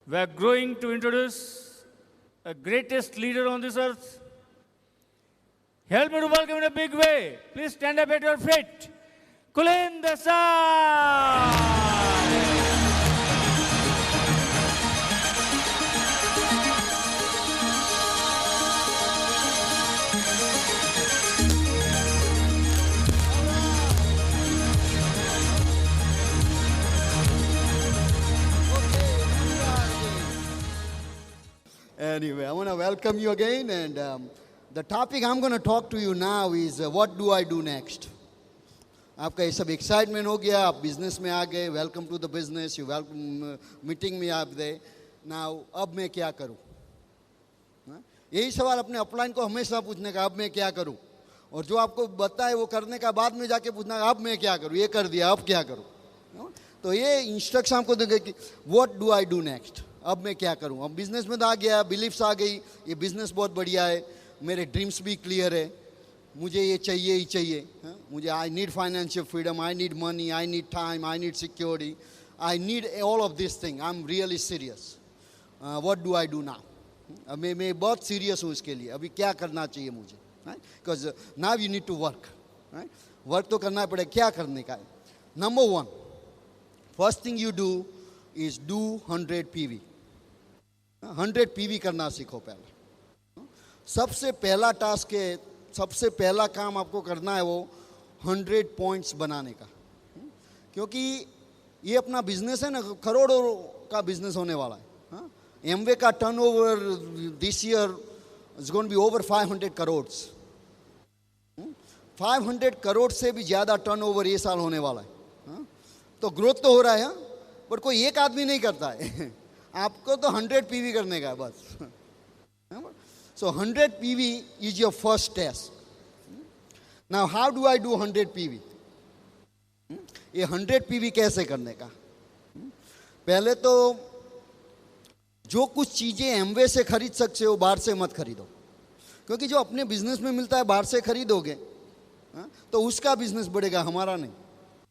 We are going to introduce a greatest leader on this earth. Help me to welcome in a big way. Please stand up at your feet. Kulin Desai! Anyway, I want to welcome you again, and the topic I'm going to talk to you now is what do I do next? आपका ये सब excitement हो गया, आप business में आ गए, welcome to the business, you welcome meeting में आप दे नाउ, अब मैं क्या करूं? यही सवाल अपने अपलाइन को हमेशा पूछने का, अब मैं क्या करूं? और जो आपको बताए वो करने का बाद में जाके पूछना, अब मैं क्या करूं? ये कर दिया, अब क्या करूं? तो ये इंस्ट्रक्शन आपको देंगे कि what do I do next, अब मैं क्या करूं? अब बिजनेस में तो आ गया, बिलीफ्स आ गई, ये बिजनेस बहुत बढ़िया है, मेरे ड्रीम्स भी क्लियर है, मुझे ये चाहिए ही चाहिए, मुझे I need financial freedom, I need money, I need time, I need security, I need all of this thing, I am really serious, what do I do now? अब मैं बहुत सीरियस हूँ इसके लिए, अभी क्या करना चाहिए मुझे? Because now you need to work, work तो करना पड़ेगा, क्या करने का है? Number one, first thing you do is do 100 PV. 100 PV करना सीखो पहले. सबसे पहला टास्क है, सबसे पहला काम आपको करना है वो 100 पॉइंट्स बनाने का, क्योंकि ये अपना बिजनेस है ना, करोड़ों का बिजनेस होने वाला है. एमवे का turnover this year is going to be over 500 crore. 500 crore से भी ज़्यादा टर्नओवर ये साल होने वाला है. तो ग्रोथ तो हो रहा है, पर कोई एक आदमी नहीं करता है. आपको तो 100 PV करने का है बस. So 100 PV is your first test. Now how do I do 100 PV? ये 100 PV कैसे करने का? पहले तो जो कुछ चीज़ें एमवे से खरीद सकते हो बाहर से मत खरीदो, क्योंकि जो अपने बिजनेस में मिलता है बाहर से खरीदोगे तो उसका बिजनेस बढ़ेगा, हमारा नहीं.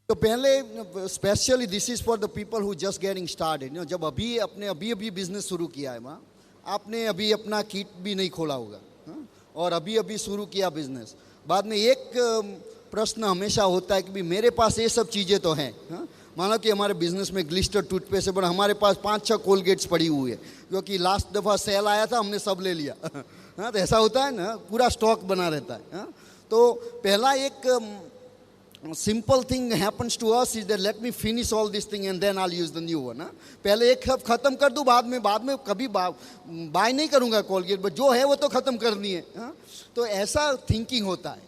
तो पहले specially this is for the people who just getting started. जब अभी बिजनेस शुरू किया है वहाँ, आपने अभी अपना किट भी नहीं खोला होगा और अभी शुरू किया बिजनेस. बाद में एक प्रश्न हमेशा होता है कि भी मेरे पास ये सब चीज़ें तो हैं. मानो कि हमारे बिजनेस में ग्लिस्टर टूथपेस्ट है, बट हमारे पास 5-6 कोलगेट्स पड़ी हुई है, क्योंकि लास्ट दफ़ा सेल आया था, हमने सब ले लिया. तो ऐसा होता है ना, पूरा स्टॉक बना रहता है. तो पहला एक simple thing happens to us is that let me finish all this thing and then I'll use the new one. पहले एक सब खत्म कर दूं, बाद में कभी बाय नहीं करूंगा कोलगेट, बट जो है वो तो खत्म करनी है. तो ऐसा थिंकिंग होता है.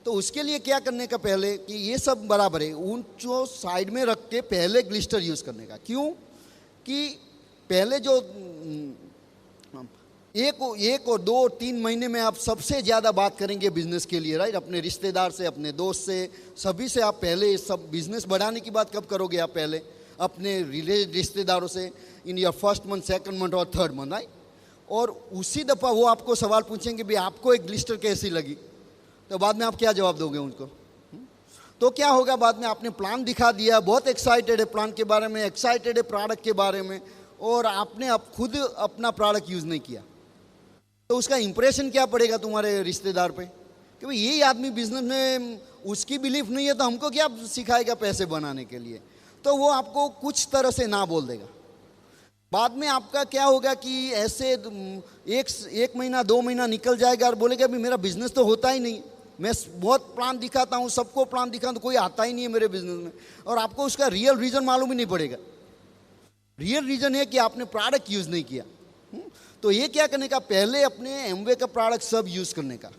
तो उसके लिए क्या करने का पहले कि ये सब बराबर है, उन जो साइड में रख के पहले ग्लिस्टर यूज़ करने का. क्यों? कि पहले जो एक और 2-3 महीने में आप सबसे ज़्यादा बात करेंगे बिजनेस के लिए, राइट? अपने रिश्तेदार से, अपने दोस्त से, सभी से आप पहले सब बिजनेस बढ़ाने की बात कब करोगे? आप पहले अपने रिश्तेदारों से in your first month, second month और थर्ड मंथ, राइट? और उसी दफ़ा वो आपको सवाल पूछेंगे भी आपको एक ग्लिस्टर कैसी लगी, तो बाद में आप क्या जवाब दोगे उनको? तो क्या होगा? बाद में आपने प्लान दिखा दिया, बहुत एक्साइटेड है प्लान के बारे में, एक्साइटेड है प्रोडक्ट के बारे में, और आपने अब खुद अपना प्रोडक्ट यूज़ नहीं किया, तो उसका इंप्रेशन क्या पड़ेगा तुम्हारे रिश्तेदार पे कि भाई यही आदमी बिजनेस में, उसकी बिलीफ नहीं है तो हमको क्या सिखाएगा पैसे बनाने के लिए? तो वो आपको कुछ तरह से ना बोल देगा. बाद में आपका क्या होगा कि ऐसे एक महीना 2 महीना निकल जाएगा और बोलेगा अभी मेरा बिजनेस तो होता ही नहीं, मैं बहुत प्लान दिखाता हूँ, सबको प्लान दिखाता हूँ, कोई आता ही नहीं है मेरे बिजनेस में. और आपको उसका रियल रीज़न मालूम ही नहीं पड़ेगा. रियल रीज़न है कि आपने प्रोडक्ट यूज़ नहीं किया. तो ये क्या करने का? पहले अपने एमवे का प्रोडक्ट सब यूज़ करने का,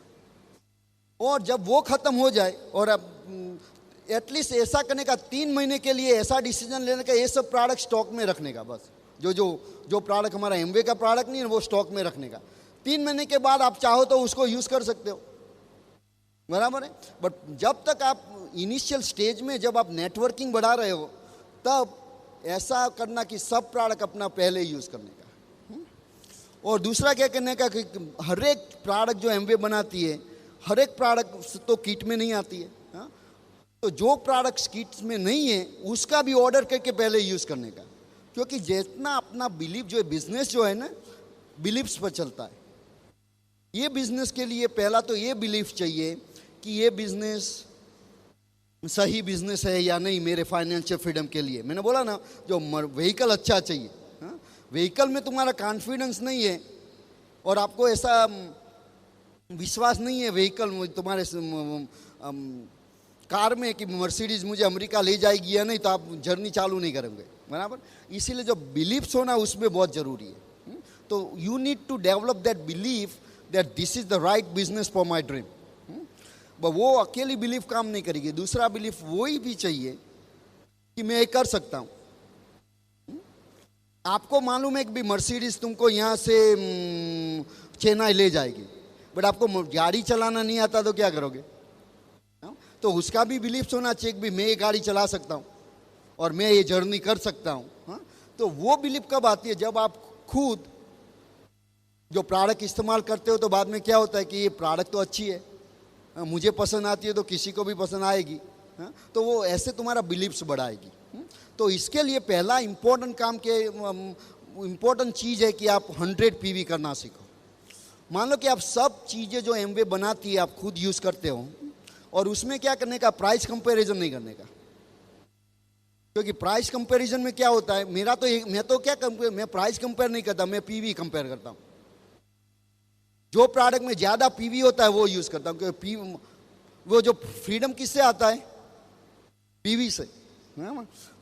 और जब वो ख़त्म हो जाए, और अब एटलीस्ट ऐसा करने का 3 महीने के लिए ऐसा डिसीजन लेने का, ये सब प्रोडक्ट स्टॉक में रखने का. बस जो प्रोडक्ट हमारा एमवे का प्रोडक्ट नहीं है वो स्टॉक में रखने का. 3 महीने के बाद आप चाहो तो उसको यूज़ कर सकते हो, बराबर है. बट जब तक आप इनिशियल स्टेज में, जब आप नेटवर्किंग बढ़ा रहे हो, तब ऐसा करना कि सब प्रोडक्ट अपना पहले यूज़ करने का. और दूसरा क्या करने का कि हर एक प्रोडक्ट जो एमवे बनाती है, हर एक प्रोडक्ट तो किट में नहीं आती है. तो जो प्रोडक्ट्स किट्स में नहीं है उसका भी ऑर्डर करके पहले यूज़ करने का. क्योंकि जितना अपना बिलीफ जो है, बिजनेस जो है ना बिलीफ्स पर चलता है। ये बिजनेस के लिए पहला तो ये बिलीफ चाहिए कि ये बिजनेस सही बिजनेस है या नहीं मेरे फाइनेंशियल फ्रीडम के लिए। मैंने बोला ना, जो व्हीकल अच्छा चाहिए, व्हीकल में तुम्हारा कॉन्फिडेंस नहीं है और आपको ऐसा विश्वास नहीं है व्हीकल में तुम्हारे कार में कि मर्सिडीज मुझे अमेरिका ले जाएगी या नहीं, तो आप जर्नी चालू नहीं करेंगे, बराबर। इसीलिए जो बिलीफ्स होना उसमें बहुत ज़रूरी है। तो you need to develop that belief that this is the right business for my dream. वो अकेली बिलीफ काम नहीं करेगी, दूसरा बिलीफ वही भी चाहिए कि मैं ये कर सकता हूँ। आपको मालूम है कि भी मर्सिडीज तुमको यहाँ से चेन्नई ले जाएगी, बट आपको गाड़ी चलाना नहीं आता तो क्या करोगे? तो उसका भी बिलीफ होना चाहिए कि भी मैं ये गाड़ी चला सकता हूँ और मैं ये जर्नी कर सकता हूँ। तो वो बिलीफ कब आती है? जब आप खुद जो प्रोडक्ट इस्तेमाल करते हो तो बाद में क्या होता है कि ये प्रोडक्ट तो अच्छी है, मुझे पसंद आती है तो किसी को भी पसंद आएगी, तो वो ऐसे तुम्हारा बिलीफ्स बढ़ाएगी। तो इसके लिए पहला इम्पोर्टेंट काम के इम्पोर्टेंट चीज़ है कि आप 100 पीवी करना सीखो। मान लो कि आप सब चीज़ें जो एमवे बनाती है आप खुद यूज़ करते हो, और उसमें क्या करने का, प्राइस कंपैरिजन नहीं करने का। क्योंकि प्राइस कंपैरिजन में क्या होता है, मैं प्राइस कंपेयर नहीं करता, मैं पीवी कंपेयर करता हूँ। जो प्रोडक्ट में ज़्यादा पीवी होता है वो यूज़ करता हूँ, क्योंकि वो जो फ्रीडम किससे आता है? पीवी से।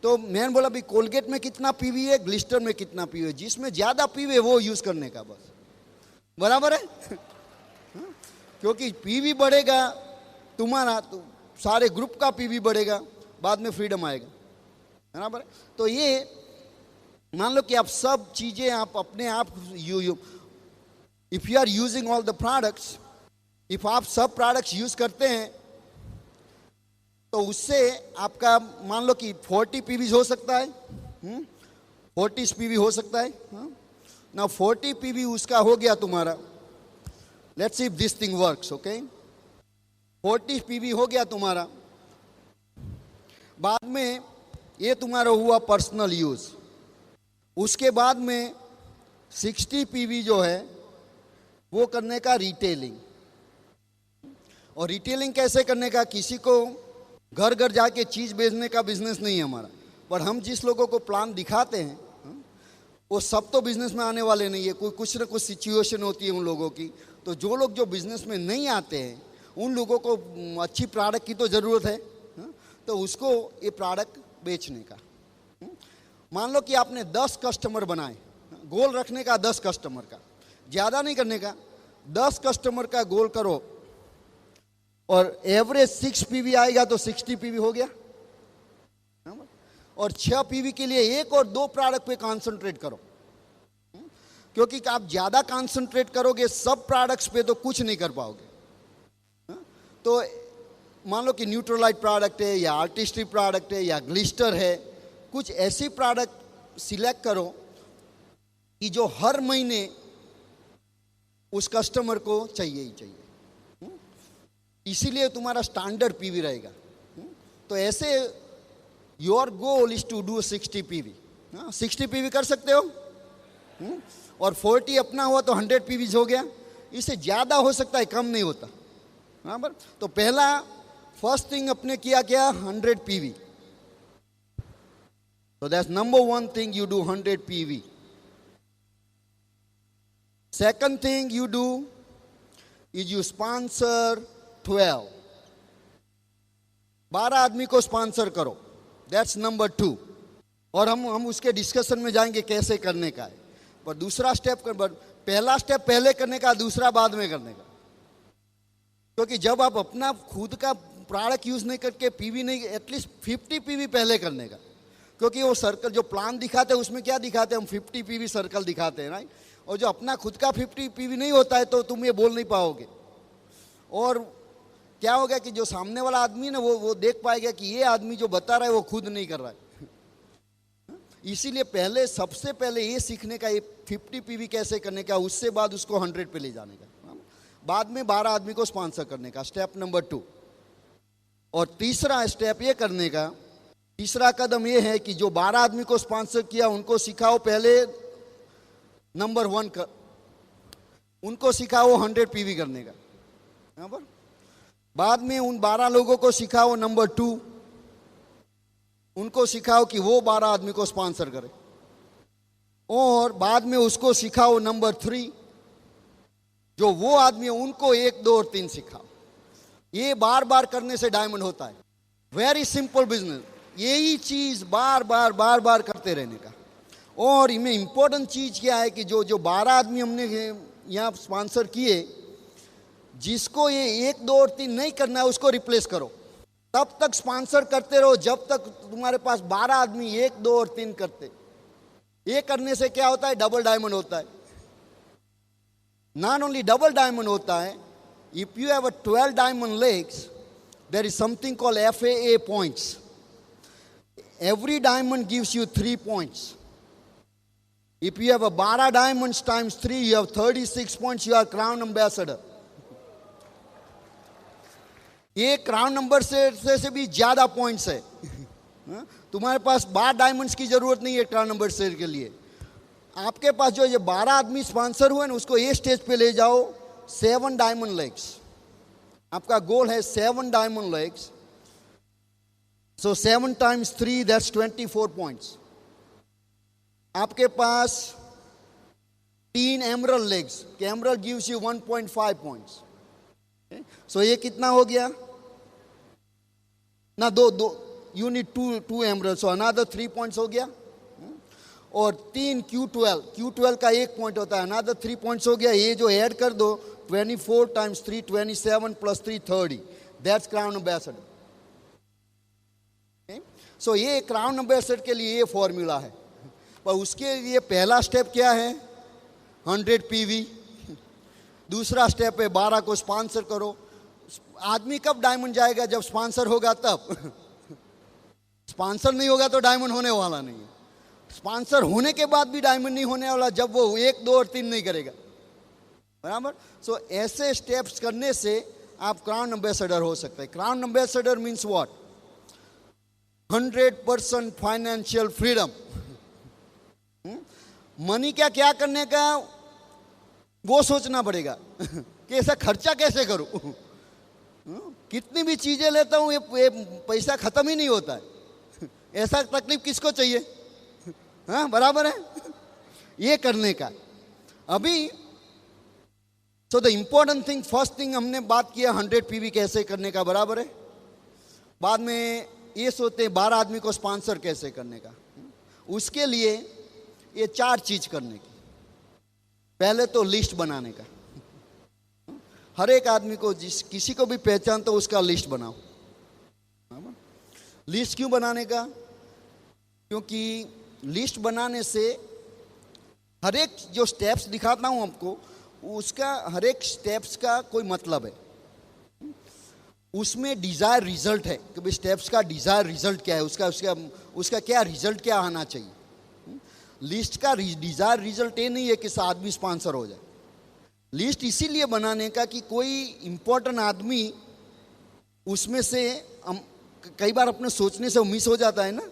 तो मैंने बोला भाई कोलगेट में कितना पीवी है, ग्लिस्टर में कितना पीवी है, जिसमें ज़्यादा पीवी है वो यूज़ करने का, बस, बराबर है। क्योंकि पीवी बढ़ेगा तुम्हारा तो सारे ग्रुप का पीवी बढ़ेगा, बाद में फ्रीडम आएगा, बराबर है। तो ये मान लो कि आप सब चीज़ें आप अपने आप if you are using all the products, if आप सब प्रोडक्ट्स यूज करते हैं तो उससे आपका मान लो कि 40 पीवी हो सकता है, 40 पीवी हो सकता है ना। 40 पीवी उसका हो गया तुम्हारा, let's see if this thing works, okay. 40 PV हो गया तुम्हारा, बाद में ये तुम्हारा हुआ पर्सनल यूज। उसके बाद में 60 पीवी जो है वो करने का रिटेलिंग। और रिटेलिंग कैसे करने का? किसी को घर घर जाके चीज़ बेचने का बिजनेस नहीं है हमारा, पर हम जिस लोगों को प्लान दिखाते हैं वो सब तो बिजनेस में आने वाले नहीं है, कोई कुछ ना कुछ सिचुएशन होती है उन लोगों की। तो जो लोग जो बिजनेस में नहीं आते हैं उन लोगों को अच्छी प्रोडक्ट की तो ज़रूरत है, तो उसको ये प्रोडक्ट बेचने का। मान लो कि आपने 10 कस्टमर बनाए, गोल रखने का 10 कस्टमर का, ज़्यादा नहीं करने का, 10 कस्टमर का गोल करो और एवरेज 6 पीवी आएगा तो 60 पीवी हो गया। और 6 पीवी के लिए 1 और 2 प्रोडक्ट पे कंसंट्रेट करो, क्योंकि आप ज़्यादा कंसंट्रेट करोगे सब प्रोडक्ट्स पे तो कुछ नहीं कर पाओगे। तो मान लो कि न्यूट्रलाइट प्रोडक्ट है या आर्टिस्टिक प्रोडक्ट है या ग्लिस्टर है, कुछ ऐसी प्रोडक्ट सिलेक्ट करो कि जो हर महीने उस कस्टमर को चाहिए ही चाहिए, इसीलिए तुम्हारा स्टैंडर्ड पीवी रहेगा। तो ऐसे your goal is to do 60 PV. 60 PV कर सकते हो, और 40 अपना हुआ तो 100 पीवी हो गया। इससे ज़्यादा हो सकता है, कम नहीं होता, बराबर। तो पहला फर्स्ट थिंग अपने किया क्या? 100 PV. So that's number one thing you do, 100 PV. Second thing you do is you sponsor 12. 12 आदमी को स्पॉन्सर करो, दैट्स नंबर 2। और हम उसके डिस्कशन में जाएंगे कैसे करने का है। पर दूसरा स्टेप पहला स्टेप पहले करने का, दूसरा बाद में करने का। क्योंकि जब आप अपना खुद का प्रोडक्ट यूज नहीं करके पीवी नहीं, एटलीस्ट 50 पीवी पहले करने का। क्योंकि वो सर्कल जो प्लान दिखाते हैं उसमें क्या दिखाते हैं, हम 50 पीवी सर्कल दिखाते हैं, राइट। और जो अपना खुद का 50 पीवी नहीं होता है तो तुम ये बोल नहीं पाओगे। और क्या होगा कि जो सामने वाला आदमी ना वो देख पाएगा कि ये आदमी जो बता रहा है वो खुद नहीं कर रहा है। इसीलिए सबसे पहले ये सीखने का, ये 50 पीवी कैसे करने का, उससे बाद उसको 100 पे ले जाने का, बाद में 12 आदमी को स्पॉन्सर करने का, स्टेप नंबर 2। और तीसरा स्टेप ये करने का तीसरा कदम ये है कि जो 12 आदमी को स्पॉन्सर किया उनको सिखाओ पहले नंबर 1 कर, उनको सिखाओ 100 पीवी करने का, बराबर। बाद में उन 12 लोगों को सिखाओ नंबर 2, उनको सिखाओ कि वो 12 आदमी को स्पॉन्सर करे, और बाद में उसको सिखाओ नंबर 3, जो वो आदमी है उनको 1, 2 और 3 सिखाओ। ये बार बार करने से डायमंड होता है। वेरी सिंपल बिजनेस, यही चीज बार बार करते रहने का। और इनमें इंपॉर्टेंट चीज क्या है कि जो 12 आदमी हमने यहाँ स्पॉन्सर किए, जिसको ये 1, 2 और 3 नहीं करना है उसको रिप्लेस करो। तब तक स्पॉन्सर करते रहो जब तक तुम्हारे पास 12 आदमी 1, 2 और 3 करते। ये करने से क्या होता है, डबल डायमंड होता है। नॉट ओनली डबल डायमंड होता है, if you have 12 diamond legs, there is something called FAA points. Every diamond gives you 3 points. If you have a 12 diamonds times 3, you have 36 points. You are crown ambassador. ये crown number से भी ज्यादा points है। तुम्हारे पास 12 diamonds की जरूरत नहीं है क्राउन नंबर शेयर के लिए। आपके पास जो ये 12 आदमी स्पॉन्सर हुए ना, उसको ये स्टेज पे ले जाओ 7 डायमंड लेग्स। आपका गोल है 7 diamond legs. So 7 times 3, that's 24 points. आपके पास 3 emerald legs, emerald gives you 1.5 points. Okay? So ये कितना हो गया ना, दो you need two emeralds, so another 3 points हो गया। और 3 Q12 का 1 पॉइंट होता है, another 3 points हो गया। ये जो ऐड कर दो 24 times 3, 27 plus 3, 30, that's crown ambassador। सो ये क्राउन एम्बेसडर के लिए ये फॉर्मूला है। पर उसके लिए पहला स्टेप क्या है, 100 पीवी। दूसरा स्टेप है 12 को स्पॉन्सर करो। आदमी कब डायमंड जाएगा, जब स्पॉन्सर होगा तब। स्पॉन्सर नहीं होगा तो डायमंड होने वाला नहीं है। स्पॉन्सर होने के बाद भी डायमंड नहीं होने वाला जब वो 1, 2 और 3 नहीं करेगा, बराबर। सो ऐसे स्टेप्स करने से आप क्राउन एम्बेसडर हो सकते हैं। Crown ambassador means what, 100% financial freedom. Money क्या क्या करने का वो सोचना पड़ेगा कि ऐसा खर्चा कैसे करूं। कितनी भी चीजें लेता हूं ये पैसा खत्म ही नहीं होता है। ऐसा तकलीफ किसको चाहिए, हाँ बराबर है। ये करने का अभी so the important thing, first thing हमने बात किया 100 पीवी कैसे करने का, बराबर है। बाद में ये सोचते हैं 12 आदमी को स्पॉन्सर कैसे करने का। उसके लिए ये 4 चीज करने की। पहले तो लिस्ट बनाने का। हर एक आदमी को किसी को भी पहचान तो उसका लिस्ट बनाओ। लिस्ट क्यों बनाने का, क्योंकि लिस्ट बनाने से हर एक जो स्टेप्स दिखाता हूं आपको, उसका हर एक स्टेप्स का कोई मतलब है। उसमें डिजायर रिजल्ट है कि भाई स्टेप्स का डिजायर रिजल्ट क्या है, उसका क्या रिजल्ट क्या आना चाहिए। लिस्ट का डिजायर रिजल्ट ये नहीं है कि आदमी स्पॉन्सर हो जाए। लिस्ट इसीलिए बनाने का कि कोई इंपॉर्टेंट आदमी उसमें से कई बार अपने सोचने से मिस हो जाता है ना।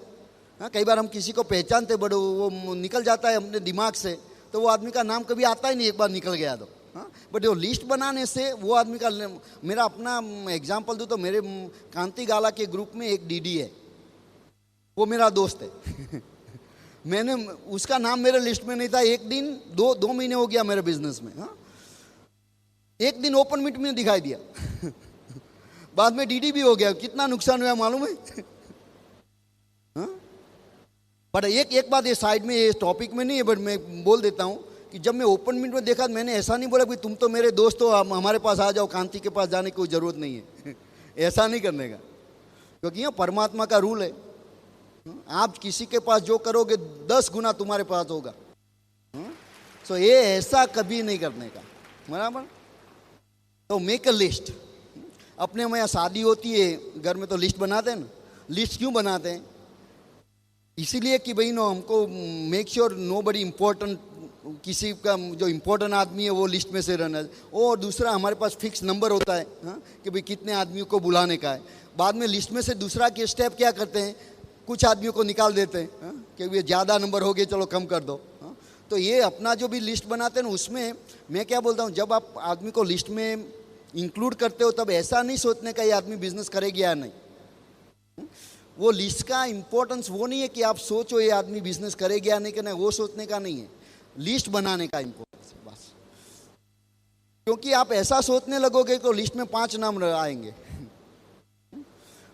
हाँ, कई बार हम किसी को पहचानते बड़े वो निकल जाता है अपने दिमाग से, तो वो आदमी का नाम कभी आता ही नहीं, एक बार निकल गया तो। हाँ, बट वो लिस्ट बनाने से वो आदमी का, मेरा अपना एग्जांपल दूँ तो मेरे कांति गाला के ग्रुप में एक डीडी है, वो मेरा दोस्त है। मैंने उसका नाम मेरे लिस्ट में नहीं था। एक दिन 2 महीने हो गया मेरे बिजनेस में। हाँ, एक दिन ओपन मीट में दिखाई दिया। बाद में डीडी भी हो गया। कितना नुकसान हुआ मालूम है। हाँ? बट एक बात ये साइड में, ये टॉपिक में नहीं है, बट मैं बोल देता हूँ कि जब मैं ओपन मीट में देखा, मैंने ऐसा नहीं बोला कि तुम तो मेरे दोस्त हो, हमारे पास आ जाओ, कांति के पास जाने की कोई ज़रूरत नहीं है। ऐसा नहीं करने का, क्योंकि ये परमात्मा का रूल है। आप किसी के पास जो करोगे 10 गुना तुम्हारे पास होगा। सो ये ऐसा कभी नहीं करने का, बराबर। तो मेक अ लिस्ट। अपने में शादी होती है घर में तो लिस्ट बनाते हैं ना। लिस्ट क्यों बनाते हैं? इसीलिए कि भाई नो, हमको मेक श्योर नो बड़ी इम्पोर्टेंट, किसी का जो इम्पोर्टेंट आदमी है वो लिस्ट में से रहना है। और दूसरा हमारे पास फिक्स नंबर होता है। हाँ, कि भाई कितने आदमियों को बुलाने का है। बाद में लिस्ट में से दूसरा के स्टेप क्या करते हैं, कुछ आदमियों को निकाल देते हैं कि ये ज़्यादा नंबर हो गए, चलो कम कर दो। तो ये अपना जो भी लिस्ट बनाते हैं ना, उसमें मैं क्या बोलता हूँ, जब आप आदमी को लिस्ट में इंक्लूड करते हो तब ऐसा नहीं सोचने का ये आदमी बिजनेस करेगी या नहीं। वो लिस्ट का इम्पोर्टेंस वो नहीं है कि आप सोचो ये आदमी बिजनेस करेगी या नहीं करना, वो सोचने का नहीं है, लिस्ट बनाने का इम्पोर्टेंस है बस। क्योंकि आप ऐसा सोचने लगोगे तो लिस्ट में 5 नाम आएंगे,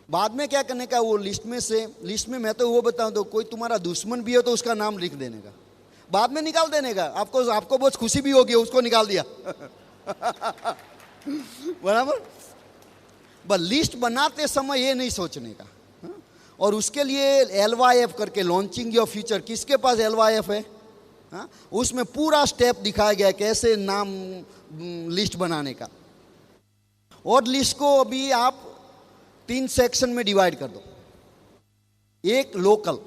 बाद में क्या करने का, वो लिस्ट में मैं तो वो बताऊं, तो कोई तुम्हारा दुश्मन भी हो तो उसका नाम लिख देने का, बाद में निकाल देने का। आपको बहुत खुशी भी होगी, उसको निकाल दिया बराबर। बस लिस्ट बनाते समय ये नहीं सोचने का। और उसके लिए LYF करके, लॉन्चिंग योर फ्यूचर, किसके पास LYF है? उसमें पूरा स्टेप दिखाया गया कैसे नाम लिस्ट बनाने का। और लिस्ट को अभी आप 3 सेक्शन में डिवाइड कर दो। एक लोकल,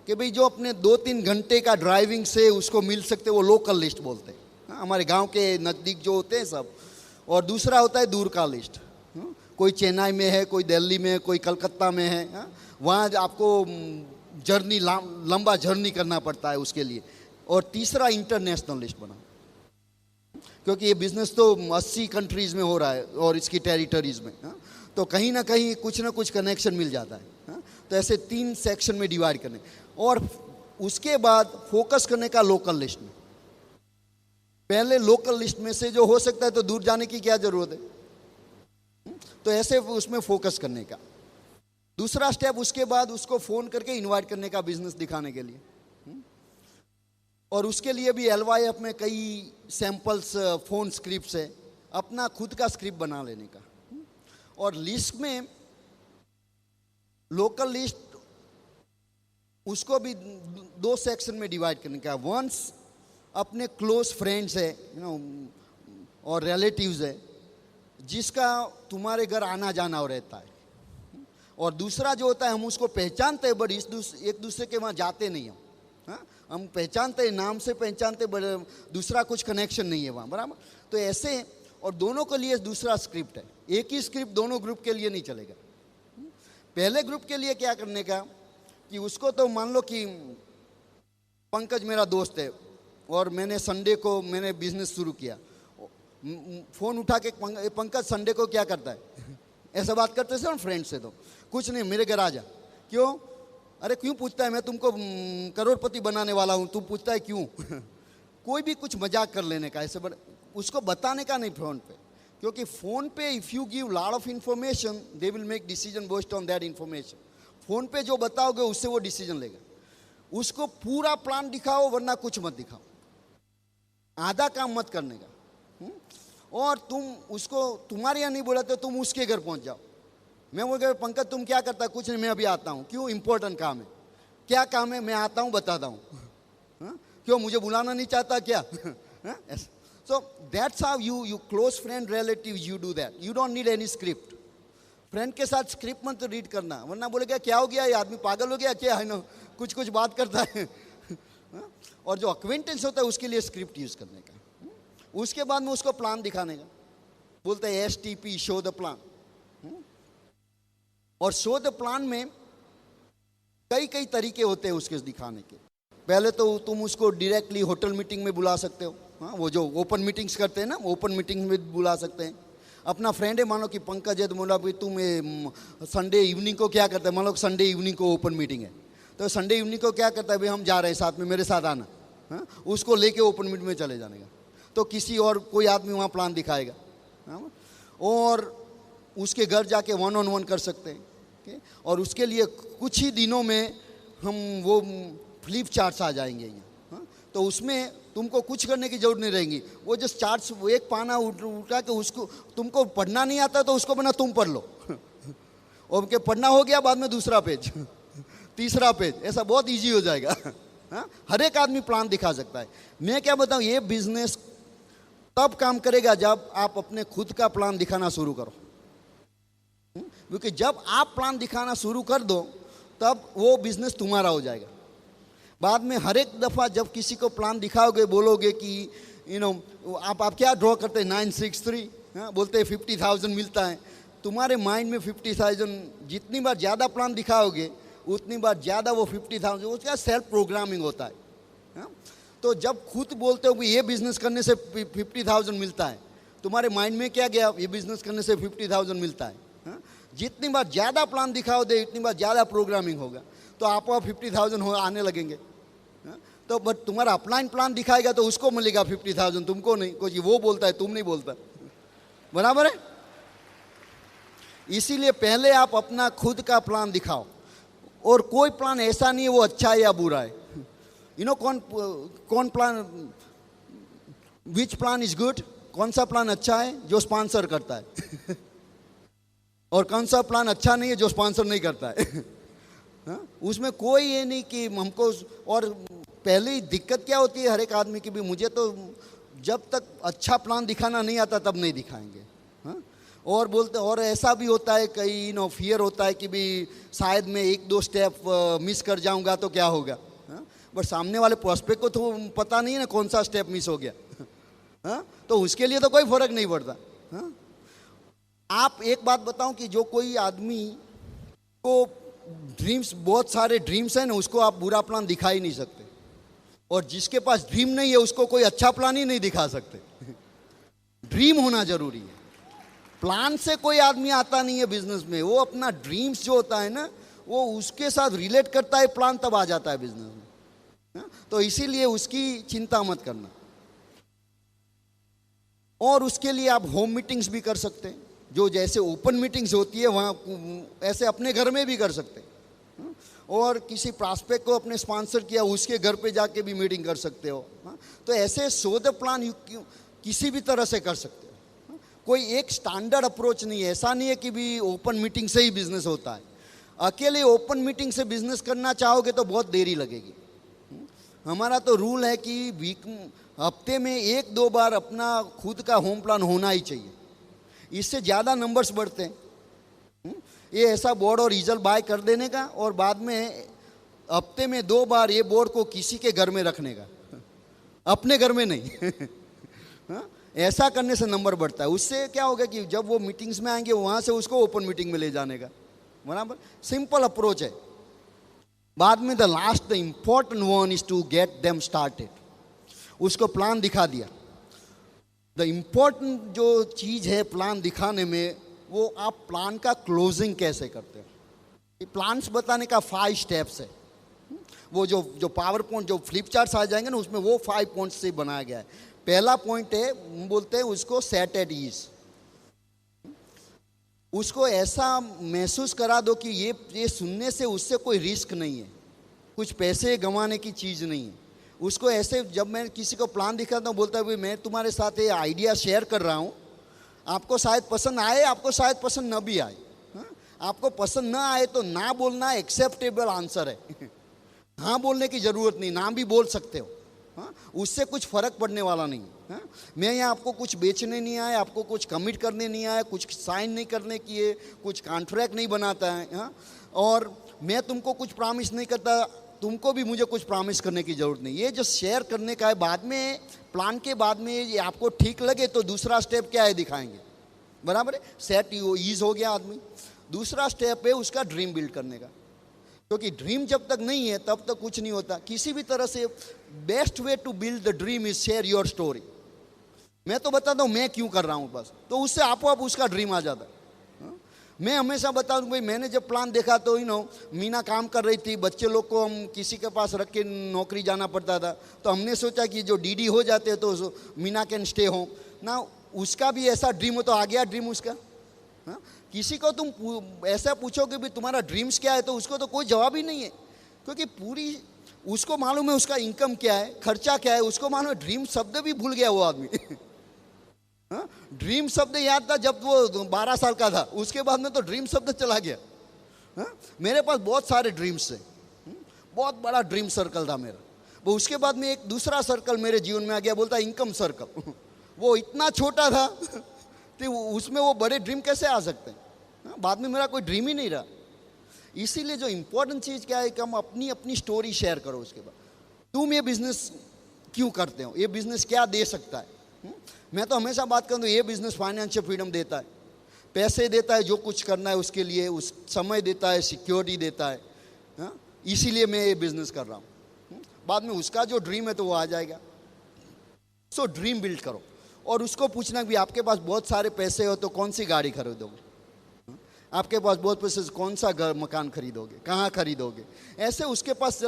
कि भाई जो अपने 2-3 घंटे का ड्राइविंग से उसको मिल सकते, वो लोकल लिस्ट बोलते हैं, हमारे गांव के नज़दीक जो होते हैं सब। और दूसरा होता है दूर का लिस्ट, कोई चेन्नई में है, कोई दिल्ली में है, कोई कलकत्ता में है, वहाँ आपको जर्नी लंबा जर्नी करना पड़ता है उसके लिए। और तीसरा इंटरनेशनल लिस्ट बना, क्योंकि ये बिजनेस तो 80 कंट्रीज़ में हो रहा है और इसकी टेरिटरीज़ में, तो कहीं ना कहीं कुछ ना कुछ कनेक्शन मिल जाता है। तो ऐसे 3 सेक्शन में डिवाइड करने, और उसके बाद फोकस करने का लोकल लिस्ट में। पहले लोकल लिस्ट में से जो हो सकता है तो दूर जाने की क्या जरूरत है, तो ऐसे उसमें फोकस करने का। दूसरा स्टेप, उसके बाद उसको फ़ोन करके इनवाइट करने का बिजनेस दिखाने के लिए। और उसके लिए भी LYF में कई सैंपल्स फ़ोन स्क्रिप्ट्स है, अपना खुद का स्क्रिप्ट बना लेने का। और लिस्ट में लोकल लिस्ट, उसको भी 2 सेक्शन में डिवाइड करने का। वंस अपने क्लोज फ्रेंड्स है, और रिलेटिव्स है, जिसका तुम्हारे घर आना जाना रहता है। और दूसरा जो होता है, हम उसको पहचानते हैं बट एक दूसरे के वहाँ जाते नहीं हम पहचानते हैं, नाम से पहचानते, बट दूसरा कुछ कनेक्शन नहीं है वहाँ, बराबर। तो ऐसे, और दोनों के लिए दूसरा स्क्रिप्ट है, एक ही स्क्रिप्ट दोनों ग्रुप के लिए नहीं चलेगा। पहले ग्रुप के लिए क्या करने का कि उसको तो मान लो कि पंकज मेरा दोस्त है और मैंने संडे को मैंने बिजनेस शुरू किया, फ़ोन उठा के पंकज संडे को क्या करता है ऐसा बात करते थे ना फ्रेंड से, तो कुछ नहीं मेरे घर आ जा। क्यों? अरे क्यों पूछता है, मैं तुमको करोड़पति बनाने वाला हूँ, तुम पूछता है क्यों कोई भी कुछ मजाक कर लेने का ऐसे, बट उसको बताने का नहीं फ़ोन पे, क्योंकि फ़ोन पे if you give lot of information they will make decision based on that information. Phone पे जो बताओगे उससे वो डिसीजन लेगा। उसको पूरा प्लान दिखाओ, वरना कुछ मत दिखाओ, आधा काम मत करने का। और तुम उसको तुम्हारे यहाँ नहीं बोला तो तुम उसके घर पहुँच जाओ। मैं बोल गया पंकज तुम क्या करता है? कुछ नहीं, मैं अभी आता हूँ। क्यों? इम्पोर्टेंट काम है। क्या काम है? मैं आता हूँ बताता हूँ। क्यों मुझे बुलाना नहीं चाहता क्या? So that's how you close friend relatives you do that. You don't need any script. Friend के साथ स्क्रिप्ट मत रीड करना, वरना बोलेगा क्या हो गया, ये आदमी पागल हो गया क्या है ना, कुछ कुछ बात करता है। और जो अक्वेंटेंस होता है उसके लिए स्क्रिप्ट यूज करने का। उसके बाद में उसको प्लान दिखाने का, बोलते हैं STP, शो द प्लान। और शो द प्लान में कई कई तरीके होते हैं उसके दिखाने के। पहले तो तुम उसको डायरेक्टली होटल मीटिंग में बुला सकते हो, वो जो ओपन मीटिंग्स करते हैं ना, ओपन मीटिंग में बुला सकते हैं। अपना फ्रेंड है, मानो कि पंकज है, तो बोला भाई तुम संडे इवनिंग को क्या करता है, मान लो संडे इवनिंग को ओपन मीटिंग है, तो संडे इवनिंग को क्या करता है, भाई हम जा रहे हैं साथ में, मेरे साथ आना। उसको लेके ओपन मीटिंग में चले जाने का। तो किसी और कोई आदमी वहाँ प्लान दिखाएगा, और उसके घर जाके 1-on-1 कर सकते हैं। और उसके लिए कुछ ही दिनों में हम वो फ्लिप चार्ट्स आ जाएंगे यहाँ। तो उसमें तुमको कुछ करने की जरूरत नहीं रहेगी। वो जो चार्ट्स, वो एक पाना उठा के उसको, तुमको पढ़ना नहीं आता तो उसको बना तुम पढ़ लो। और उनके पढ़ना हो गया, बाद में दूसरा पेज, तीसरा पेज, ऐसा बहुत इजी हो जाएगा। हर एक आदमी प्लान दिखा सकता है। मैं क्या बताऊँ, ये बिजनेस तब काम करेगा जब आप अपने खुद का प्लान दिखाना शुरू करो। क्योंकि जब आप प्लान दिखाना शुरू कर दो तब वो बिजनेस तुम्हारा हो जाएगा। बाद में हर एक दफ़ा जब किसी को प्लान दिखाओगे, बोलोगे कि आप क्या ड्रॉ करते हैं, 963, बोलते हैं 50,000 मिलता है, तुम्हारे माइंड में 50,000, जितनी बार ज़्यादा प्लान दिखाओगे उतनी बार ज़्यादा वो 50,000, उसका सेल्फ प्रोग्रामिंग होता है। हाँ? तो जब खुद बोलते हो कि ये बिजनेस करने से 50,000 मिलता है, तुम्हारे माइंड में क्या गया? ये बिजनेस करने से 50,000 मिलता है। हाँ? जितनी बार ज़्यादा प्लान दिखाओ दे, इतनी बार ज़्यादा प्रोग्रामिंग होगा, तो आपको 50,000 हो आने लगेंगे। हाँ? तो बट तुम्हारा अपलाइन प्लान दिखाएगा तो उसको मिलेगा 50,000, तुमको नहीं, क्योंकि वो बोलता है, तुम नहीं बोलता। बराबर है? इसीलिए पहले आप अपना खुद का प्लान दिखाओ, और कोई प्लान ऐसा नहीं है वो अच्छा है या बुरा है। कौन plan, which plan is good, कौन सा प्लान अच्छा है? जो स्पॉन्सर करता है और कौन सा प्लान अच्छा नहीं है? जो स्पॉन्सर नहीं करता है। हाँ? उसमें कोई ये नहीं कि हमको, और पहले ही दिक्कत क्या होती है हर एक आदमी की भी, मुझे तो जब तक अच्छा प्लान दिखाना नहीं आता तब नहीं दिखाएंगे। हाँ? और बोलते, और ऐसा भी होता है कई फियर होता है कि भी शायद मैं 1-2 स्टेप मिस कर जाऊंगा तो क्या होगा। हाँ? बट सामने वाले प्रोस्पेक्ट को तो पता नहीं है ना कौन सा स्टेप मिस हो गया। हाँ? तो उसके लिए तो कोई फर्क नहीं पड़ता। हाँ? आप एक बात बताऊं कि जो कोई आदमी को ड्रीम्स, बहुत सारे ड्रीम्स हैं ना, उसको आप बुरा प्लान दिखा ही नहीं सकते, और जिसके पास ड्रीम नहीं है उसको कोई अच्छा प्लान ही नहीं दिखा सकते। ड्रीम होना जरूरी है। प्लान से कोई आदमी आता नहीं है बिजनेस में, वो अपना ड्रीम्स जो होता है ना, वो उसके साथ रिलेट करता है प्लान, तब आ जाता है बिजनेस में। हाँ? तो इसीलिए उसकी चिंता मत करना। और उसके लिए आप होम मीटिंग्स भी कर सकते हैं, जो जैसे ओपन मीटिंग्स होती है वहाँ, ऐसे अपने घर में भी कर सकते हैं। और किसी प्रॉस्पेक्ट को अपने स्पॉन्सर किया, उसके घर पे जाके भी मीटिंग कर सकते हो। तो ऐसे सो द प्लान किसी भी तरह से कर सकते हो। कोई एक स्टैंडर्ड अप्रोच नहीं है। ऐसा नहीं है कि भी ओपन मीटिंग से ही बिजनेस होता है। अकेले ओपन मीटिंग से बिजनेस करना चाहोगे तो बहुत देरी लगेगी। हमारा तो रूल है कि हफ्ते में 1-2 बार अपना खुद का होम प्लान होना ही चाहिए। इससे ज़्यादा नंबर्स बढ़ते हैं। ये ऐसा बोर्ड और ईजल बाय कर देने का, और बाद में हफ्ते में 2 बार ये बोर्ड को किसी के घर में रखने का, अपने घर में नहीं। हाँ? ऐसा करने से नंबर बढ़ता है। उससे क्या होगा कि जब वो मीटिंग्स में आएंगे वहाँ से उसको ओपन मीटिंग में ले जाने का। बराबर, सिंपल अप्रोच है। बाद में the last, the important one is to get them started. उसको प्लान दिखा दिया। द इम्पोर्टेंट जो चीज़ है प्लान दिखाने में, वो आप प्लान का क्लोजिंग कैसे करते हो। प्लान्स बताने का 5 स्टेप्स है। वो जो पावर पॉइंट, जो फ्लिप चार्ट्स आ जाएंगे ना, उसमें वो 5 पॉइंट्स से बनाया गया है। पहला पॉइंट है, बोलते हैं उसको सेट एट ईज। उसको ऐसा महसूस करा दो कि ये सुनने से उससे कोई रिस्क नहीं है, कुछ पैसे गंवाने की चीज़ नहीं है। उसको ऐसे, जब मैं किसी को प्लान दिखाता हूँ, बोलता है भाई मैं तुम्हारे साथ ये आइडिया शेयर कर रहा हूँ, आपको शायद पसंद आए, आपको शायद पसंद न भी आए। हाँ? आपको पसंद ना आए तो ना बोलना एक्सेप्टेबल आंसर है। हाँ बोलने की ज़रूरत नहीं, ना भी बोल सकते हो। हाँ? उससे कुछ फ़र्क पड़ने वाला नहीं। हाँ? मैं यहाँ आपको कुछ बेचने नहीं आया, आपको कुछ कमिट करने नहीं आया, कुछ साइन नहीं करने की है, कुछ कॉन्ट्रैक्ट नहीं बनाता है। हाँ? और मैं तुमको कुछ प्रॉमिस नहीं करता, तुमको भी मुझे कुछ प्रॉमिस करने की ज़रूरत नहीं। ये जो शेयर करने का है, बाद में प्लान के बाद में ये आपको ठीक लगे तो दूसरा स्टेप क्या है दिखाएंगे। बराबर है, सेट ईज हो गया आदमी। दूसरा स्टेप है उसका ड्रीम बिल्ड करने का, क्योंकि ड्रीम जब तक नहीं है तब तक कुछ नहीं होता। किसी भी तरह से best way to build the dream is share your story. मैं तो बताता हूँ मैं क्यों कर रहा हूँ बस, तो उससे आपो आप उसका ड्रीम आ जाता है। मैं हमेशा बता दूँ भाई, मैंने जब प्लान देखा तो मीना काम कर रही थी, बच्चे लोग को हम किसी के पास रख के नौकरी जाना पड़ता था, तो हमने सोचा कि जो डीडी हो जाते हैं तो मीना कैन स्टे होम ना। उसका भी ऐसा ड्रीम हो तो आ गया ड्रीम उसका। हाँ? किसी को तुम ऐसा पूछोगे भी तुम्हारा ड्रीम्स क्या है, तो उसको तो कोई जवाब ही नहीं है, क्योंकि पूरी उसको मालूम है उसका इनकम क्या है, खर्चा क्या है, उसको मालूम है। ड्रीम शब्द भी भूल गया वो आदमी। हाँ? ड्रीम शब्द याद था जब वो 12 साल का था, उसके बाद में तो ड्रीम शब्द चला गया। हाँ? मेरे पास बहुत सारे ड्रीम्स थे, बहुत बड़ा ड्रीम सर्कल था मेरा। वो उसके बाद में एक दूसरा सर्कल मेरे जीवन में आ गया, बोलता इनकम सर्कल। वो इतना छोटा था तो उसमें वो बड़े ड्रीम कैसे आ सकते हैं। हाँ? बाद में मेरा कोई ड्रीम ही नहीं रहा। इसीलिए जो इम्पोर्टेंट चीज़ क्या है कि हम अपनी अपनी स्टोरी शेयर करो। उसके बाद तुम ये बिजनेस क्यों करते हो, ये बिजनेस क्या दे सकता है। मैं तो हमेशा बात करूँ, ये बिजनेस फाइनेंशियल फ्रीडम देता है, पैसे देता है जो कुछ करना है उसके लिए, उस समय देता है, सिक्योरिटी देता है, हाँ? इसीलिए मैं ये बिजनेस कर रहा हूँ। बाद में उसका जो ड्रीम है तो वो आ जाएगा। सो ड्रीम बिल्ड करो और उसको पूछना कि आपके पास बहुत सारे पैसे हो तो कौन सी गाड़ी खरीदोगे, आपके पास बहुत पैसे कौन सा घर मकान खरीदोगे, कहाँ खरीदोगे। ऐसे उसके पास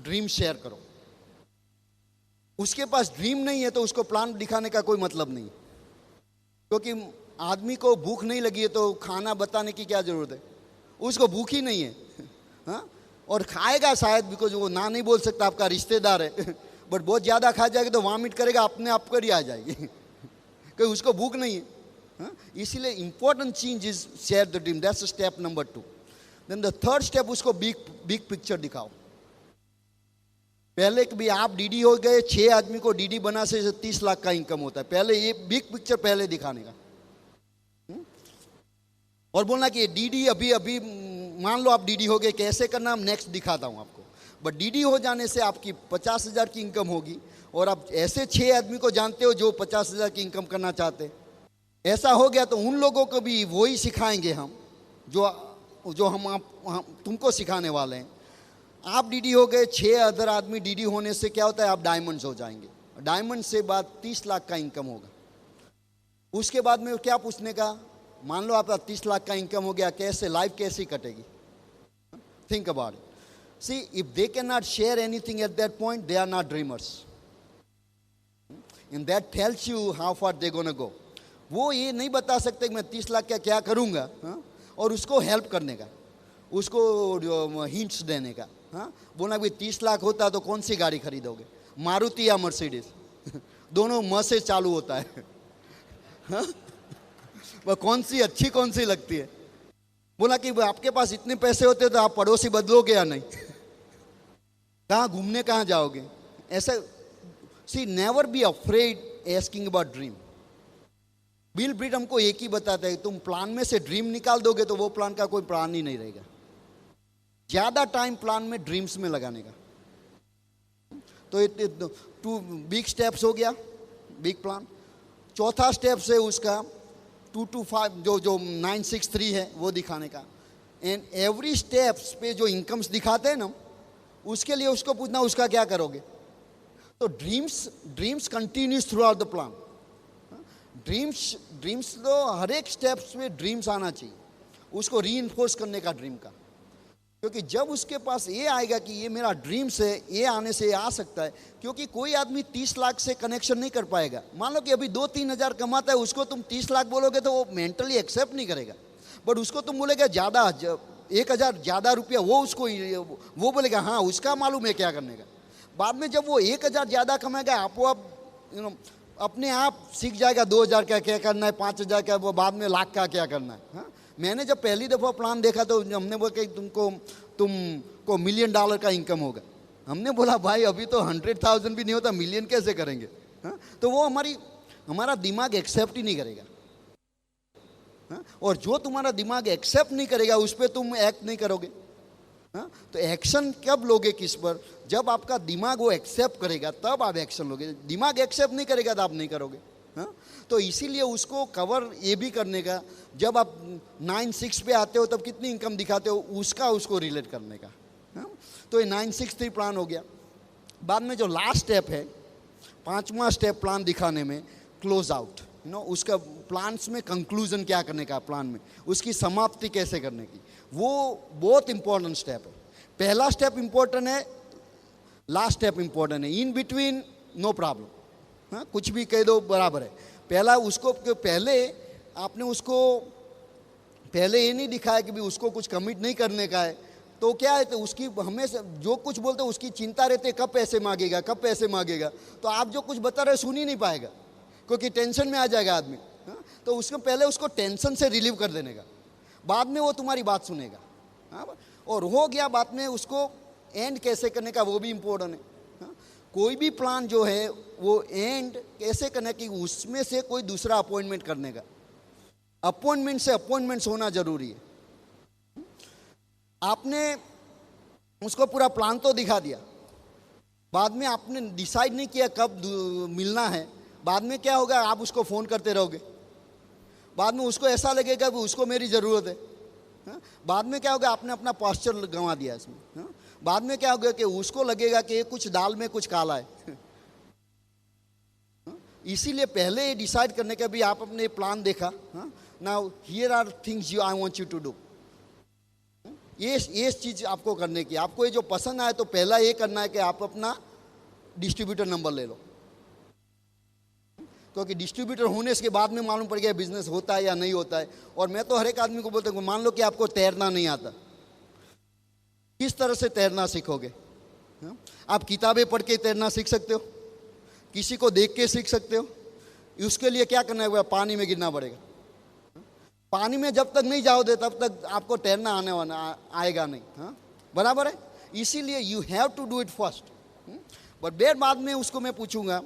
ड्रीम शेयर करो। उसके पास ड्रीम नहीं है तो उसको प्लान दिखाने का कोई मतलब नहीं, क्योंकि आदमी को भूख नहीं लगी है तो खाना बताने की क्या जरूरत है, उसको भूख ही नहीं है। हाँ? और खाएगा शायद, बिकॉज वो ना नहीं बोल सकता, आपका रिश्तेदार है। बट बहुत ज़्यादा खा जाएगा तो वॉमिट करेगा, अपने आप कर ही आ जाएगी, क्योंकि उसको भूख नहीं है। हाँ? इसीलिए इंपॉर्टेंट चीज is share the dream, that's step number 2। Then the third step, उसको बिग पिक्चर दिखाओ। पहले कि भी आप डीडी हो गए, 6 आदमी को डीडी बना से 30 लाख का इनकम होता है। पहले ये बिग पिक्चर पहले दिखाने का। और बोलना कि डीडी अभी अभी मान लो आप डीडी हो गए, कैसे करना हम नेक्स्ट दिखाता हूं आपको। बट डीडी हो जाने से आपकी 50,000 की इनकम होगी और आप ऐसे 6 आदमी को जानते हो जो 50,000 की इनकम करना चाहते। ऐसा हो गया तो उन लोगों को भी वही सिखाएंगे हम जो हम तुमको सिखाने वाले हैं। आप डीडी हो गए, 6 अदर आदमी डीडी होने से क्या होता है, आप डायमंड्स हो जाएंगे। डायमंड से बाद 30 लाख का इनकम होगा। उसके बाद में क्या पूछने का, मान लो आपका 30 लाख का इनकम हो गया, कैसे लाइफ कैसी कटेगी। Think about it. See, if they can not share anything at that point, they are not dreamers. And that tells you how far they gonna go. वो ये नहीं बता सकते कि मैं 30 लाख का क्या करूंगा, हाँ? और उसको हेल्प करने का, उसको हिंट्स देने का। हाँ? बोला भाई 30 लाख होता तो कौन सी गाड़ी खरीदोगे, मारुति या मर्सिडीज? दोनों म से चालू होता है। हाँ? वह कौन सी अच्छी कौन सी लगती है? बोला कि आपके पास इतने पैसे होते तो आप पड़ोसी बदलोगे या नहीं? कहाँ घूमने कहाँ जाओगे? ऐसा see, never be afraid asking about dream. बिल ब्रीट हमको एक ही बताता है, तुम प्लान में से ड्रीम निकाल दोगे तो वो प्लान का कोई प्लान ही नहीं रहेगा। ज्यादा टाइम प्लान में ड्रीम्स में लगाने का। तो 2 बिग स्टेप्स हो गया, बिग प्लान। चौथा स्टेप से उसका 2 to 5 जो 963 है वो दिखाने का। एंड एवरी स्टेप्स पे जो इनकम्स दिखाते हैं ना, उसके लिए उसको पूछना उसका क्या करोगे। तो dreams continuous through out the plan. Dreams तो हर एक स्टेप्स में ड्रीम्स आना चाहिए, उसको रीइंफोर्स करने का ड्रीम का। क्योंकि जब उसके पास ये आएगा कि ये मेरा ड्रीम्स है, ये आने से ये आ सकता है। क्योंकि कोई आदमी 30 लाख से कनेक्शन नहीं कर पाएगा। मान लो कि अभी 2-3 हज़ार कमाता है, उसको तुम 30 लाख बोलोगे तो वो मेंटली एक्सेप्ट नहीं करेगा। बट उसको तुम बोलेगा ज़्यादा 1,000 ज़्यादा रुपया, वो बोलेगा हाँ उसका मालूम है क्या करने का। बाद में जब वो 1,000 ज़्यादा कमाएगा, आप अपने आप सीख जाएगा 2,000 का क्या करना है, 5,000 का, वो बाद में लाख का क्या करना है। हाँ? मैंने जब पहली दफ़ा प्लान देखा तो हमने बोला कि तुमको $1 मिलियन का इनकम होगा। हमने बोला भाई अभी तो 100,000 भी नहीं होता, मिलियन कैसे करेंगे। हाँ? तो वो हमारा दिमाग एक्सेप्ट ही नहीं करेगा। हाँ? और जो तुम्हारा दिमाग एक्सेप्ट नहीं करेगा उस पर तुम एक्ट नहीं करोगे। हाँ? तो एक्शन कब लोगे किस पर, जब आपका दिमाग वो एक्सेप्ट करेगा तब आप एक्शन लोगे। दिमाग एक्सेप्ट नहीं करेगा तो आप नहीं करोगे। हाँ? तो इसीलिए उसको कवर ये भी करने का, जब आप 9-6 पे आते हो तब कितनी इनकम दिखाते हो उसको रिलेट करने का। हाँ? तो ये 963 प्लान हो गया। बाद में जो लास्ट स्टेप है, 5वां स्टेप प्लान दिखाने में, क्लोज आउट। उसका प्लान्स में कंक्लूजन क्या करने का, प्लान में उसकी समाप्ति कैसे करने की, वो बहुत इंपॉर्टेंट स्टेप है। पहला स्टेप इंपॉर्टेंट है, लास्ट स्टेप इंपॉर्टेंट है, इन बिटवीन नो प्रॉब्लम। हाँ, कुछ भी कह दो बराबर है। पहला उसको पहले आपने उसको पहले ये नहीं दिखाया कि भी उसको कुछ कमिट नहीं करने का है, तो क्या है, तो उसकी हमेशा जो कुछ बोलते हैं उसकी चिंता रहती है, कब पैसे मांगेगा कब पैसे मांगेगा। तो आप जो कुछ बता रहे सुन ही नहीं पाएगा, क्योंकि टेंशन में आ जाएगा आदमी। हाँ? तो उसको पहले उसको टेंशन से रिलीव कर देने का, बाद में वो तुम्हारी बात सुनेगा। हाँ? और हो गया, बाद में उसको एंड कैसे करने का वो भी इम्पोर्टेंट है। हाँ? कोई भी प्लान जो है वो एंड कैसे करने की, उसमें से कोई दूसरा अपॉइंटमेंट करने का, अपॉइंटमेंट से अपॉइंटमेंट्स होना जरूरी है। आपने उसको पूरा प्लान तो दिखा दिया, बाद में आपने डिसाइड नहीं किया कब मिलना है। बाद में क्या होगा, आप उसको फ़ोन करते रहोगे, बाद में उसको ऐसा लगेगा कि उसको मेरी ज़रूरत है। हाँ? बाद में क्या होगा, आपने अपना पॉस्चर गंवा दिया इसमें। हाँ? बाद में क्या होगा कि उसको लगेगा कि ये कुछ दाल में कुछ काला है। हाँ? इसीलिए पहले डिसाइड करने का भी आप अपने प्लान देखा, now here are things you I want you to do, ये चीज आपको करने की। आपको ये जो पसंद आए तो पहला ये करना है कि आप अपना डिस्ट्रीब्यूटर नंबर ले लो, क्योंकि डिस्ट्रीब्यूटर होने के बाद में मालूम पड़ गया बिजनेस होता है या नहीं होता है। और मैं तो हर एक आदमी को बोलता हूँ, मान लो कि आपको तैरना नहीं आता, किस तरह से तैरना सीखोगे? हाँ? आप किताबें पढ़ के तैरना सीख सकते हो, किसी को देख के सीख सकते हो। उसके लिए क्या करना है, पानी में गिरना पड़ेगा। पानी में जब तक नहीं जाओगे तब तक आपको तैरना आने वाला आएगा नहीं। हाँ, बराबर है। इसीलिए you have to do it first. But देर बाद में उसको मैं पूछूंगा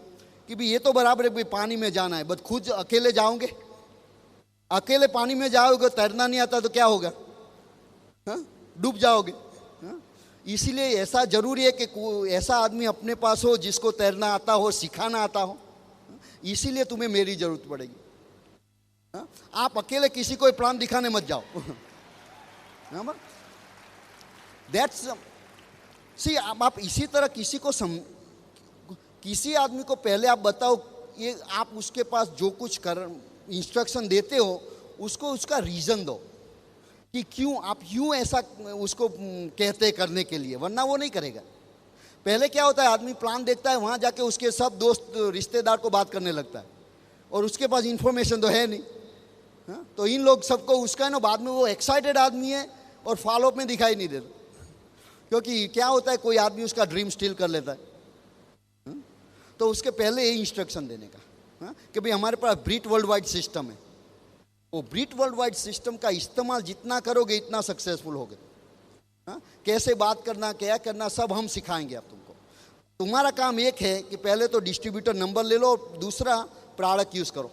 कि भी ये तो बराबर है, भाई पानी में जाना है, बट खुद अकेले जाओगे, अकेले पानी में जाओगे, तैरना नहीं आता तो क्या होगा? हाँ, डूब जाओगे। हाँ? इसीलिए ऐसा जरूरी है कि ऐसा आदमी अपने पास हो जिसको तैरना आता हो, सिखाना आता हो। इसीलिए तुम्हें मेरी जरूरत पड़ेगी। हाँ? आप अकेले किसी को प्लान दिखाने मत जाओ। दैट्स सी, आप इसी तरह किसी आदमी को पहले आप बताओ, ये आप उसके पास जो कुछ इंस्ट्रक्शन देते हो उसको उसका रीजन दो कि क्यों आप यूं ऐसा उसको कहते करने के लिए, वरना वो नहीं करेगा। पहले क्या होता है, आदमी प्लान देखता है, वहां जाके उसके सब दोस्त रिश्तेदार को बात करने लगता है और उसके पास इंफॉर्मेशन तो है नहीं। हाँ? तो इन लोग सबको उसका है ना, बाद में वो एक्साइटेड आदमी है और फॉलोअप में दिखाई नहीं देता, क्योंकि क्या होता है, कोई आदमी उसका ड्रीम स्टील कर लेता है। तो उसके पहले ये इंस्ट्रक्शन देने का कि भाई हमारे पास ब्रीट वर्ल्ड वाइड सिस्टम है, वो ब्रीट वर्ल्ड वाइड सिस्टम का इस्तेमाल जितना करोगे इतना सक्सेसफुल होगे। कैसे बात करना, क्या करना, सब हम सिखाएंगे आप तुमको। तुम्हारा काम एक है कि पहले तो डिस्ट्रीब्यूटर नंबर ले लो, दूसरा प्रोडक्ट यूज करो,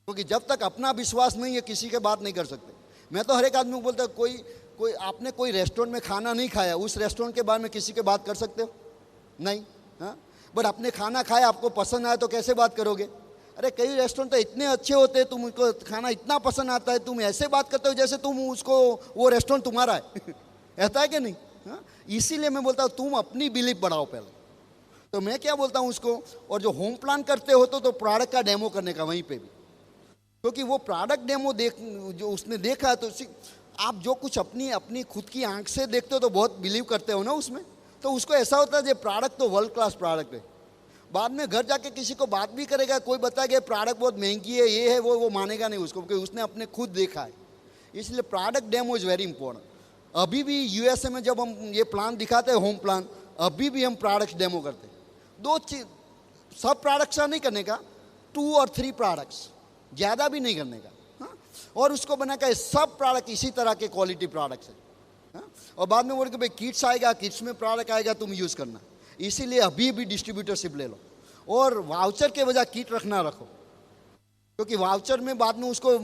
क्योंकि जब तक अपना विश्वास नहीं है किसी के बात नहीं कर सकते। मैं तो हर एक आदमी को बोलता हूँ, कोई आपने कोई रेस्टोरेंट में खाना नहीं खाया, उस रेस्टोरेंट के बारे में किसी के बात कर सकते हो? नहीं। हाँ, बट आपने खाना खाया, आपको पसंद आया तो कैसे बात करोगे? अरे कई रेस्टोरेंट तो इतने अच्छे होते हैं, तुमको खाना इतना पसंद आता है, तुम ऐसे बात करते हो जैसे तुम उसको, वो रेस्टोरेंट तुम्हारा है। ऐसा है कि नहीं? हाँ, इसीलिए मैं बोलता हूँ तुम अपनी बिलीफ बढ़ाओ पहले। तो मैं क्या बोलता हूँ उसको, और जो होम प्लान करते हो तो प्रोडक्ट का डेमो करने का वहीं पे भी, क्योंकि वो प्रोडक्ट डेमो जो उसने देखा, तो आप जो कुछ अपनी खुद की आंख से देखते हो तो बहुत बिलीव करते हो ना उसमें, तो उसको ऐसा होता है, ये प्रोडक्ट तो वर्ल्ड क्लास प्रोडक्ट है। बाद में घर जाके किसी को बात भी करेगा, कोई बताएगा प्रोडक्ट बहुत महंगी है, ये है, वो मानेगा नहीं उसको, क्योंकि उसने अपने खुद देखा है। इसलिए product demo is very important. अभी भी यूएसए में जब हम ये प्लान दिखाते हैं, होम प्लान, अभी भी हम प्रोडक्ट्स डेमो करते हैं। 2 चीज, सब प्रोडक्ट्स का नहीं करने का, 2 और 3 प्रोडक्ट्स, ज़्यादा भी नहीं करने का। हाँ? और उसको बना कर सब प्रोडक्ट इसी तरह के क्वालिटी प्रोडक्ट्स है। हाँ? और बाद में बोल के भाई किट्स आएगा, किट्स में प्रोडक्ट आएगा, तुम यूज़ करना। इसीलिए अभी भी डिस्ट्रीब्यूटरशिप ले लो, और वाउचर के बजाय किट रखना रखो, क्योंकि वाउचर में बाद में उसको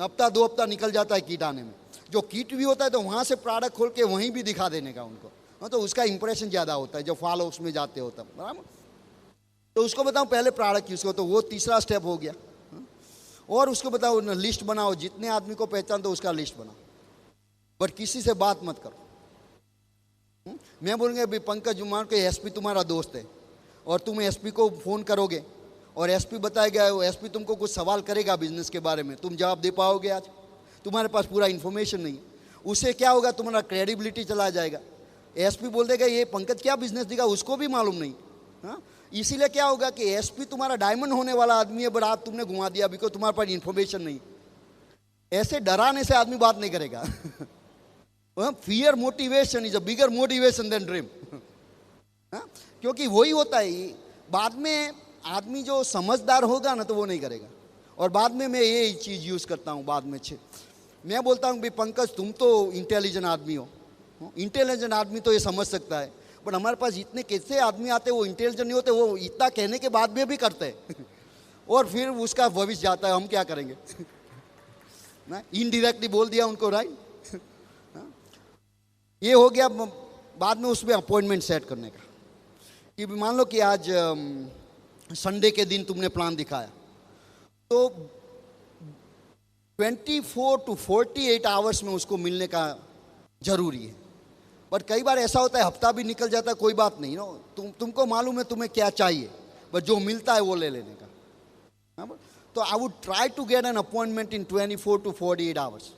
हफ्ता 2 हफ्ता निकल जाता है किट आने में। जो किट भी होता है तो वहाँ से प्रोडक्ट खोल के वहीं भी दिखा देने का उनको। हाँ, तो उसका इंप्रेशन ज़्यादा होता है जो फॉलो उसमें जाते होता है, बराबर। तो उसको बताओ पहले प्रोडक्ट यूज़ करो, तो वो तीसरा स्टेप हो गया। और उसको बताओ लिस्ट बनाओ, जितने आदमी को पहचान दो उसका लिस्ट बनाओ, बट किसी से बात मत करो। मैं बोलूँगा भाई पंकज जुमान के एसपी तुम्हारा दोस्त है, और तुम एसपी को फ़ोन करोगे और एसपी बताएगा, एसपी तुमको कुछ सवाल करेगा बिजनेस के बारे में, तुम जवाब दे पाओगे? आज तुम्हारे पास पूरा इन्फॉर्मेशन नहीं है। उससे क्या होगा, तुम्हारा क्रेडिबिलिटी चला जाएगा। एसपी बोल देगा ये पंकज क्या बिजनेस देगा, उसको भी मालूम नहीं। हाँ, इसीलिए क्या होगा कि एसपी तुम्हारा डायमंड होने वाला आदमी है, बट आप तुमने घुमा दिया बिकॉज तुम्हारे पास इन्फॉर्मेशन नहीं। ऐसे डराने से आदमी बात नहीं करेगा। Fear motivation is a bigger motivation than dream. क्योंकि वही होता है, बाद में आदमी जो समझदार होगा ना तो वो नहीं करेगा। और बाद में मैं ये चीज़ यूज़ करता हूँ, बाद में मैं बोलता हूँ भाई पंकज तुम तो इंटेलिजेंट आदमी हो, इंटेलिजेंट आदमी तो ये समझ सकता है, बट हमारे पास इतने कैसे आदमी आते हैं वो इंटेलिजेंट नहीं होते, वो इतना कहने के बाद में भी करते हैं। और फिर उसका भविष्य जाता है, हम क्या करेंगे? ना इनडायरेक्टली बोल दिया उनको, राइट। ये हो गया। बाद में उसमें अपॉइंटमेंट सेट करने का, कि मान लो कि आज संडे के दिन तुमने प्लान दिखाया, तो 24 to 48 आवर्स में उसको मिलने का जरूरी है। बट कई बार ऐसा होता है हफ्ता भी निकल जाता है, कोई बात नहीं, नो तुमको मालूम है तुम्हें क्या चाहिए, बट जो मिलता है वो ले लेने का। हाँ, तो I would try to get an appointment in 24 to 48 hours.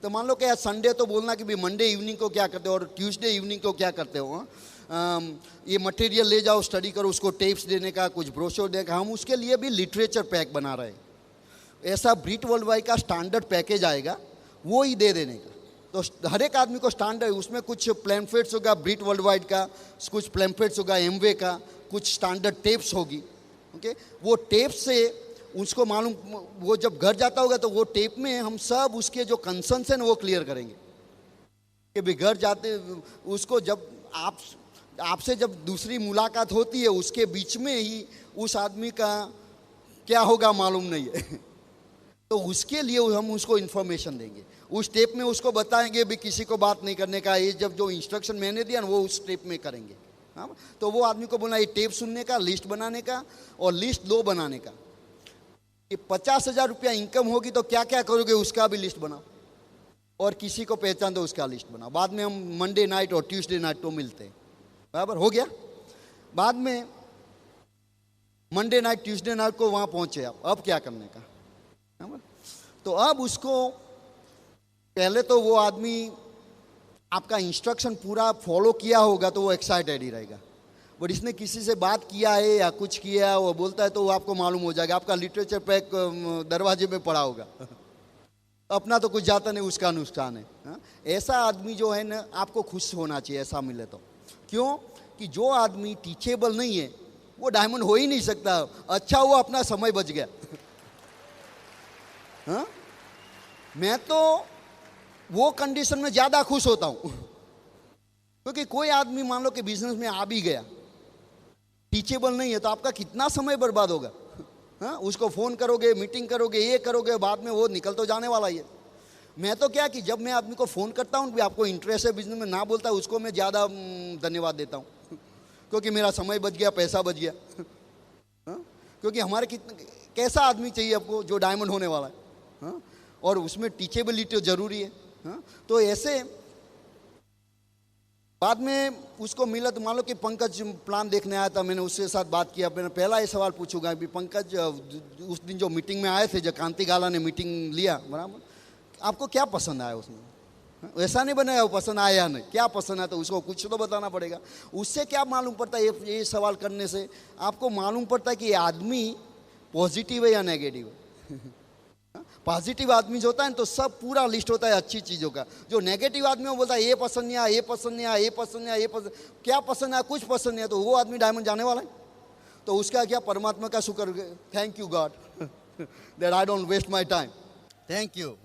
तो मान लो कि संडे तो बोलना कि भाई मंडे इवनिंग को क्या करते हो और ट्यूसडे इवनिंग को क्या करते हो। ये मटेरियल ले जाओ, स्टडी करो, उसको टेप्स देने का, कुछ ब्रोशर देने का। हम उसके लिए भी लिटरेचर पैक बना रहे हैं। ऐसा ब्रिट वर्ल्ड वाइड का स्टैंडर्ड पैकेज आएगा, वो ही दे देने का। तो हर एक आदमी को स्टैंडर्ड, उसमें कुछ प्लेम्फलेट्स होगा ब्रिट वर्ल्ड वाइड का, कुछ प्लेम्फलेट्स होगा एमवे का, कुछ स्टैंडर्ड टेप्स होगी। ओके, वो टेप से उसको मालूम, वो जब घर जाता होगा तो वो टेप में हम सब उसके जो कंसर्न्स हैं वो क्लियर करेंगे कि भाई घर जाते उसको जब आपसे जब दूसरी मुलाकात होती है उसके बीच में ही उस आदमी का क्या होगा मालूम नहीं है। तो उसके लिए हम उसको इन्फॉर्मेशन देंगे, उस टेप में उसको बताएंगे भी किसी को बात नहीं करने का, ये जब जो इंस्ट्रक्शन मैंने दिया ना वो उस टेप में करेंगे। हाँ, तो वो आदमी को बोलना ये टेप सुनने का, लिस्ट बनाने का और लिस्ट 2 बनाने का। ये 50,000 रुपया इनकम होगी तो क्या क्या करोगे उसका भी लिस्ट बनाओ, और किसी को पहचान दो उसका लिस्ट बनाओ। बाद में हम मंडे नाइट और ट्यूसडे नाइट तो मिलते हैं, बराबर हो गया। बाद में मंडे नाइट ट्यूसडे नाइट को वहाँ पहुँचे आप, अब क्या करने का, बराबर। तो अब उसको पहले तो वो आदमी आपका इंस्ट्रक्शन पूरा फॉलो किया होगा तो वो एक्साइटेड ही रहेगा। बट इसने किसी से बात किया है या कुछ किया वो बोलता है तो वो आपको मालूम हो जाएगा, आपका लिटरेचर पैक दरवाजे में पड़ा होगा। अपना तो कुछ जाता नहीं, उसका नुकसान है। हाँ? ऐसा आदमी जो है ना आपको खुश होना चाहिए ऐसा मिले तो। क्यों कि जो आदमी टीचेबल नहीं है वो डायमंड हो ही नहीं सकता। अच्छा हुआ अपना समय बच गया। हाँ? मैं तो वो कंडीशन में ज़्यादा खुश होता हूँ क्योंकि कोई आदमी मान लो कि बिजनेस में आ भी गया, टीचेबल नहीं है तो आपका कितना समय बर्बाद होगा। हाँ, उसको फ़ोन करोगे, मीटिंग करोगे, ये करोगे, बाद में वो निकल तो जाने वाला ही है। मैं तो क्या कि जब मैं आदमी को फ़ोन करता हूँ कि आपको इंटरेस्ट है बिजनेस में, ना बोलता उसको मैं ज़्यादा धन्यवाद देता हूँ क्योंकि मेरा समय बच गया, पैसा बच गया। हाँ, क्योंकि हमारे कैसा आदमी चाहिए आपको जो डायमंड होने वाला है। हाँ, और उसमें टीचेबिलिटी जरूरी है। हाँ, तो ऐसे बाद में उसको मिला तो मान लो कि पंकज प्लान देखने आया था, मैंने उसके साथ बात किया। मैंने पहला ये सवाल पूछूंगा कि पंकज उस दिन जो मीटिंग में आए थे, जो कांति गाला ने मीटिंग लिया, बराबर, आपको क्या पसंद आया उसमें? ऐसा नहीं बनाया वो पसंद आया या नहीं, क्या पसंद आया तो उसको कुछ तो बताना पड़ेगा। उससे क्या मालूम पड़ता है, ये सवाल करने से आपको मालूम पड़ता है कि ये आदमी पॉजिटिव है या नेगेटिव है। पॉजिटिव आदमी जो होता है तो सब पूरा लिस्ट होता है अच्छी चीज़ों का। जो नेगेटिव आदमी वो बोलता है ये पसंद नहीं आया, ये पसंद नहीं आया, ये पसंद नहीं आया, ये पसंद, क्या पसंद आया, कुछ पसंद नहीं आया, तो वो आदमी डायमंड जाने वाला है। तो उसका क्या, परमात्मा का शुक्र, thank you God that I don't waste my time, thank you.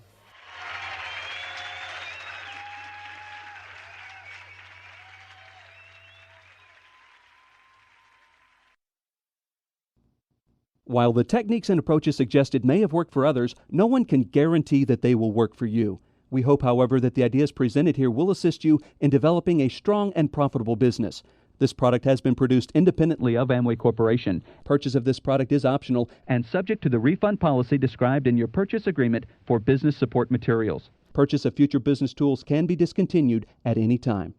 While the techniques and approaches suggested may have worked for others, no one can guarantee that they will work for you. We hope, however, that the ideas presented here will assist you in developing a strong and profitable business. This product has been produced independently of Amway Corporation. Purchase of this product is optional and subject to the refund policy described in your purchase agreement for business support materials. Purchase of future business tools can be discontinued at any time.